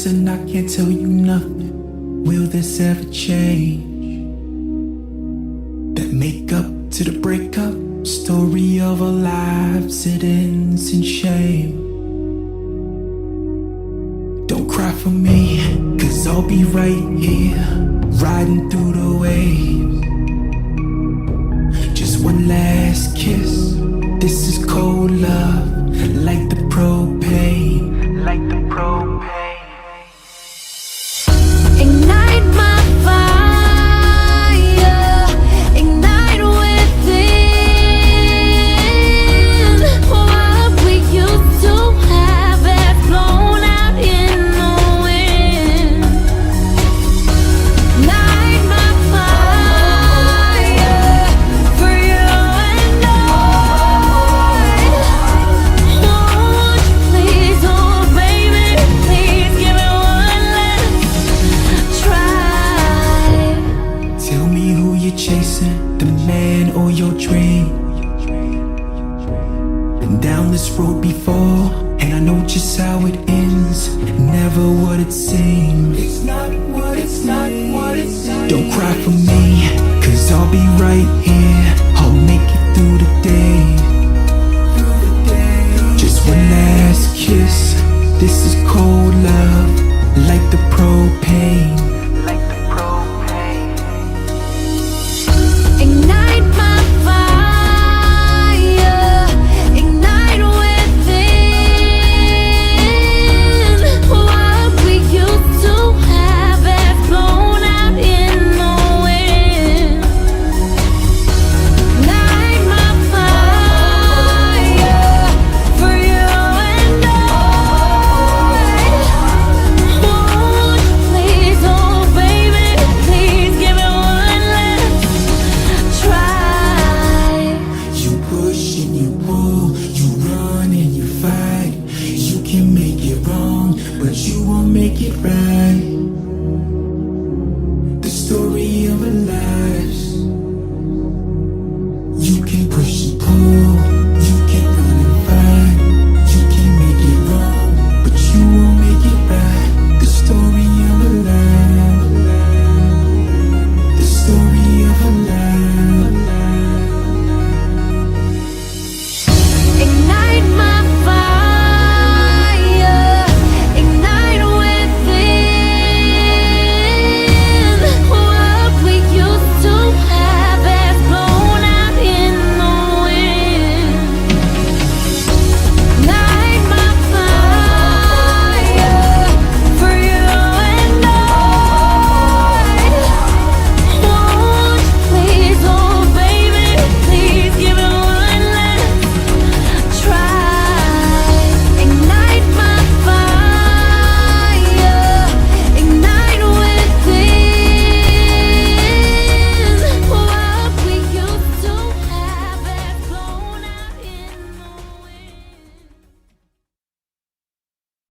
Listen, I can't tell you nothing. Will this ever change? That make up to the breakup story of our lives, it ends in shame. Don't cry for me, 'cause I'll be right here, riding through the waves. Just one last kiss, this is cold love, like the ProPain, like the ProPain. Ignite my fire, ignite within. What we used to have has blown out in the wind. Ignite my fire for you and I. Won't you please, oh baby, please give it one last try. Tell me who you're chasing, the man or your dream. Been down this road before, and I know just how it ends. Never what it seems. It's not what it seems. Don't cry for me, 'cause I'll be right here.